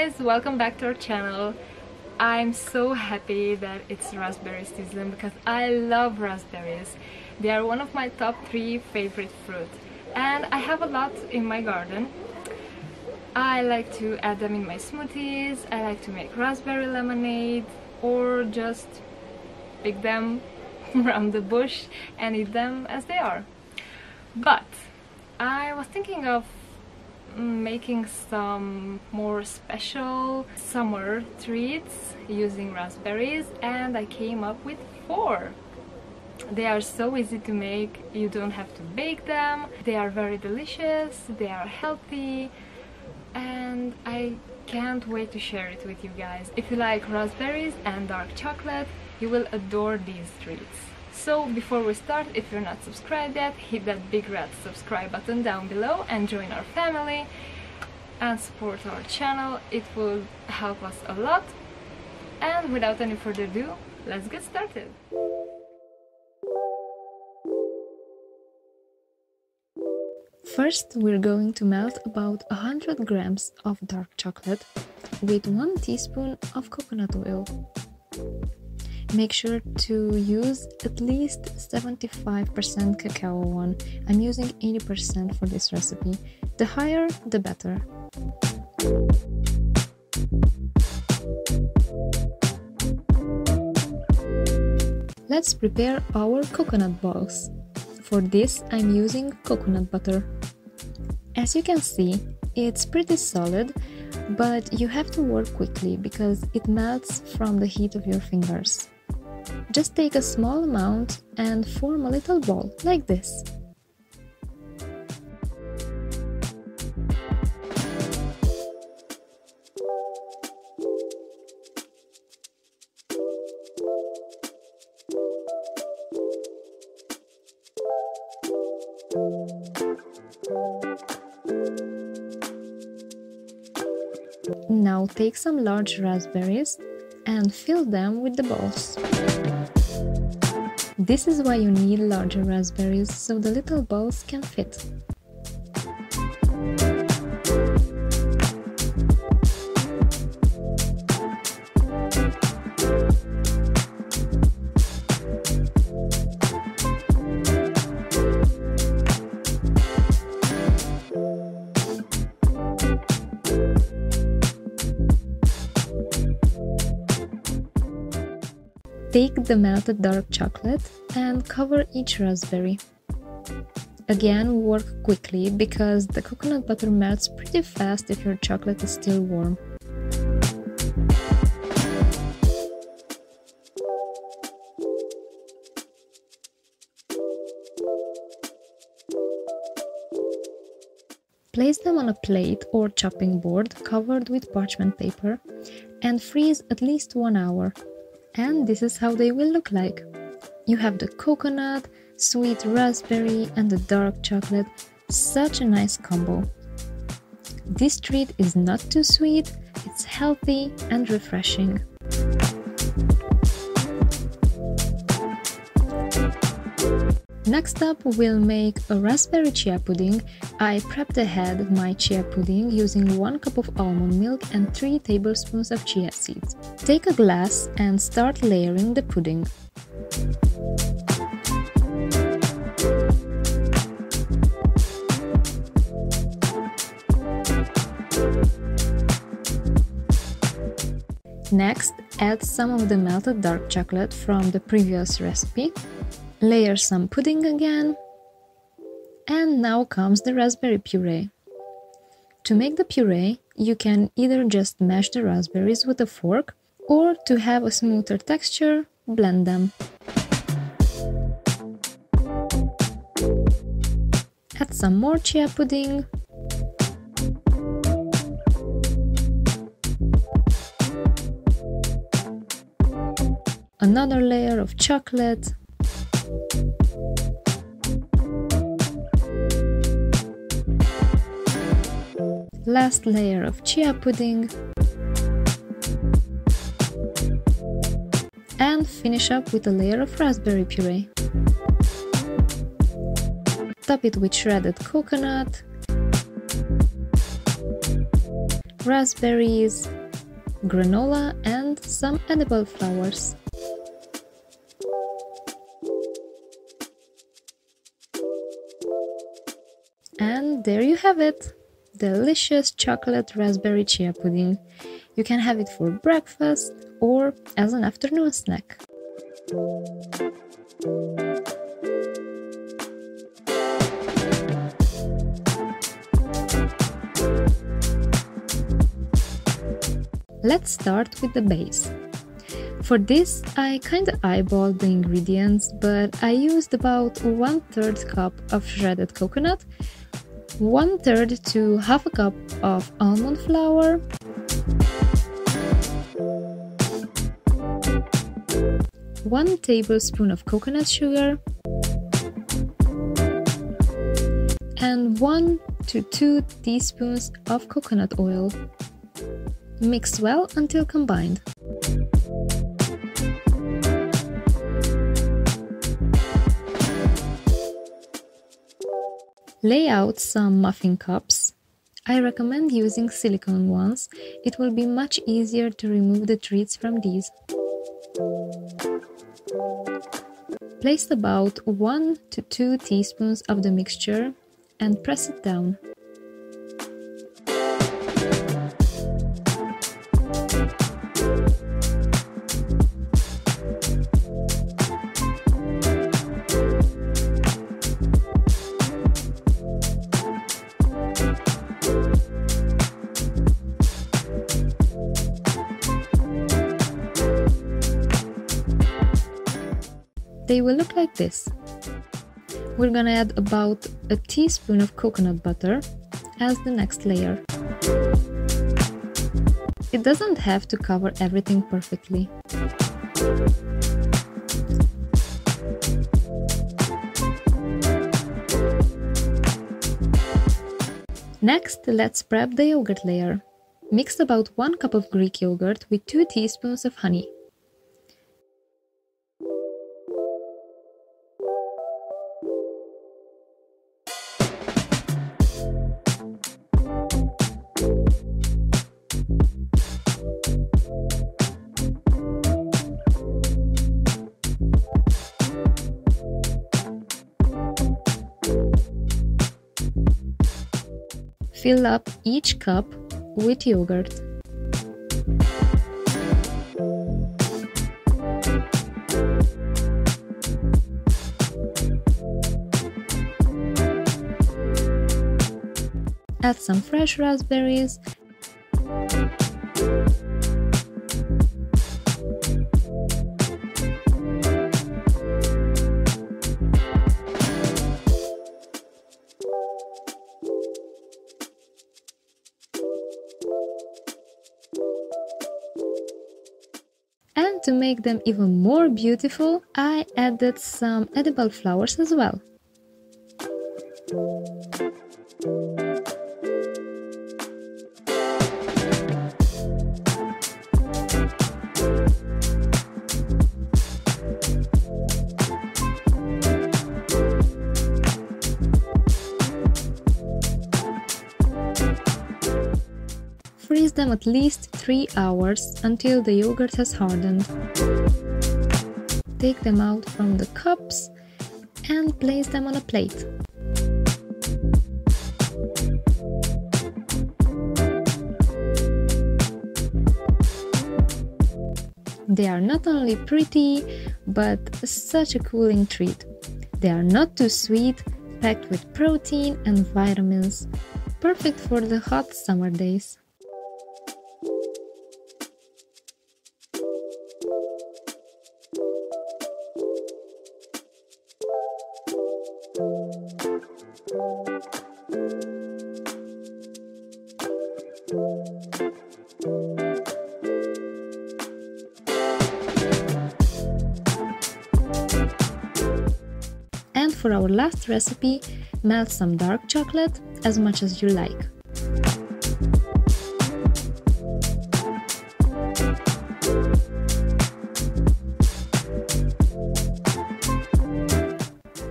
guys, welcome back to our channel. I'm so happy that it's raspberry season because I love raspberries. They are one of my top 3 favorite fruit and I have a lot in my garden. I like to add them in my smoothies, I like to make raspberry lemonade or just pick them around the bush and eat them as they are. But I was thinking of making some more special summer treats using raspberries, and I came up with 4. They are so easy to make, you don't have to bake them, they are very delicious, they are healthy, and I can't wait to share it with you guys. If you like raspberries and dark chocolate, you will adore these treats. So before we start, if you're not subscribed yet, hit that big red subscribe button down below and join our family and support our channel. It will help us a lot. And without any further ado, let's get started. First, we're going to melt about 100 grams of dark chocolate with 1 teaspoon of coconut oil. Make sure to use at least 75% cacao one. I'm using 80% for this recipe. The higher, the better. Let's prepare our coconut balls. For this, I'm using coconut butter. As you can see, it's pretty solid, but you have to work quickly because it melts from the heat of your fingers. Just take a small amount and form a little ball, like this. Now take some large raspberries and fill them with the balls. This is why you need larger raspberries, so the little balls can fit. Take the melted dark chocolate and cover each raspberry. Again, work quickly because the coconut butter melts pretty fast if your chocolate is still warm. Place them on a plate or chopping board covered with parchment paper and freeze at least 1 hour. And this is how they will look like. You have the coconut, sweet raspberry and the dark chocolate. Such a nice combo. This treat is not too sweet, it's healthy and refreshing. Next up, we'll make a raspberry chia pudding. I prepped ahead my chia pudding using 1 cup of almond milk and 3 tablespoons of chia seeds. Take a glass and start layering the pudding. Next, add some of the melted dark chocolate from the previous recipe. Layer some pudding again, and now comes the raspberry puree. To make the puree, you can either just mash the raspberries with a fork, or to have a smoother texture, blend them. Add some more chia pudding. Another layer of chocolate. Last layer of chia pudding, and finish up with a layer of raspberry puree. Top it with shredded coconut, raspberries, granola, and some edible flowers. And there you have it! Delicious chocolate raspberry chia pudding. You can have it for breakfast or as an afternoon snack. Let's start with the base. For this, I kinda eyeballed the ingredients, but I used about 1/3 cup of shredded coconut, 1/3 to half a cup of almond flour, 1 tablespoon of coconut sugar, and 1 to 2 teaspoons of coconut oil. Mix well until combined. Lay out some muffin cups. I recommend using silicone ones. It will be much easier to remove the treats from these. Place about 1 to 2 teaspoons of the mixture and press it down. They will look like this. We're gonna add about a teaspoon of coconut butter as the next layer. It doesn't have to cover everything perfectly. Next, let's prep the yogurt layer. Mix about 1 cup of Greek yogurt with 2 teaspoons of honey. Fill up each cup with yogurt. Add some fresh raspberries and to make them even more beautiful, I added some edible flowers as well. Freeze them at least 3 hours until the yogurt has hardened. Take them out from the cups and place them on a plate. They are not only pretty, but such a cooling treat. They are not too sweet, packed with protein and vitamins, perfect for the hot summer days. And for our last recipe, melt some dark chocolate as much as you like.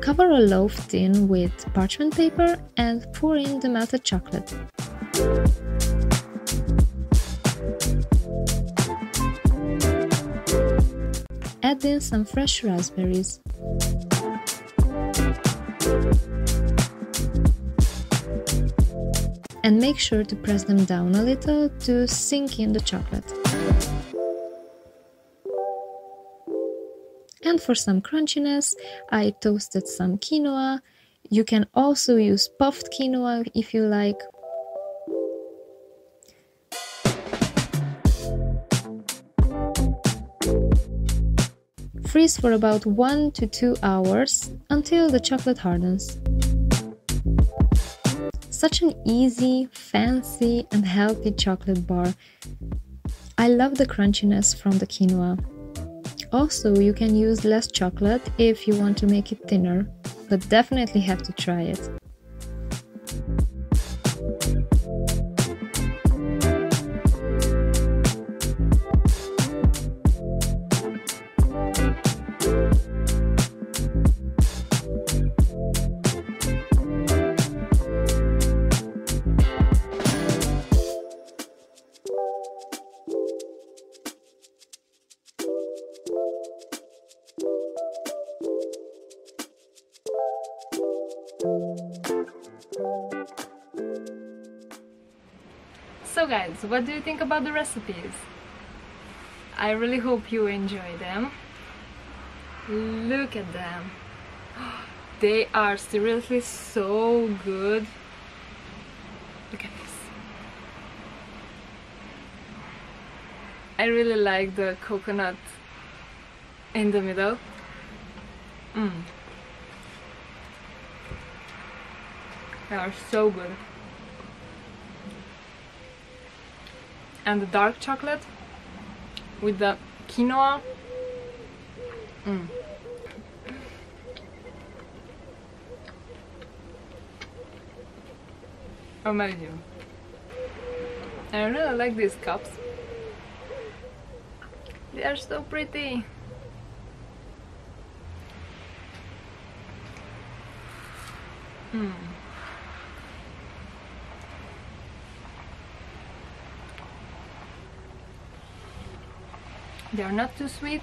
Cover a loaf tin with parchment paper and pour in the melted chocolate. add in some fresh raspberries. And make sure to press them down a little to sink in the chocolate. And for some crunchiness, I toasted some quinoa. You can also use puffed quinoa if you like. Freeze for about 1 to 2 hours until the chocolate hardens. Such an easy, fancy and healthy chocolate bar. I love the crunchiness from the quinoa. Also, you can use less chocolate if you want to make it thinner, but definitely have to try it. So guys, what do you think about the recipes? I really hope you enjoy them. Look at them. They are seriously so good. Look at this. I really like the coconut in the middle. They are so good. And the dark chocolate with the quinoa. Amazing. I really like these cups. They are so pretty. They are not too sweet.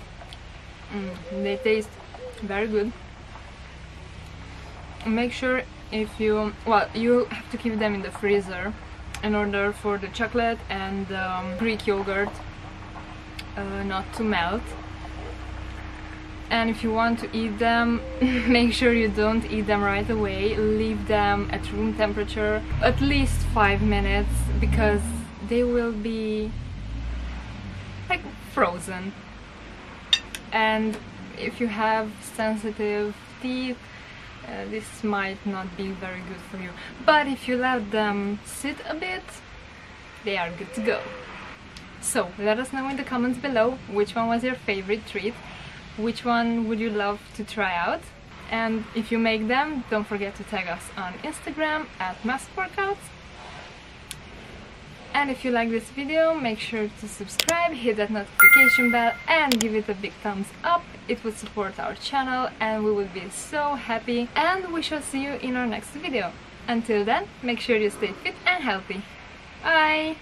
They taste very good. Make sure if you you have to keep them in the freezer in order for the chocolate and Greek yogurt not to melt. And if you want to eat them, make sure you don't eat them right away. Leave them at room temperature at least 5 minutes, because they will be like frozen. And if you have sensitive teeth, this might not be very good for you. But if you let them sit a bit, they are good to go. So let us know in the comments below which one was your favorite treat, which one would you love to try out, and if you make them, don't forget to tag us on Instagram at @maskworkouts. And if you like this video, make sure to subscribe, hit that notification bell and give it a big thumbs up. It would support our channel and we would be so happy. And we shall see you in our next video. Until then, make sure you stay fit and healthy. Bye!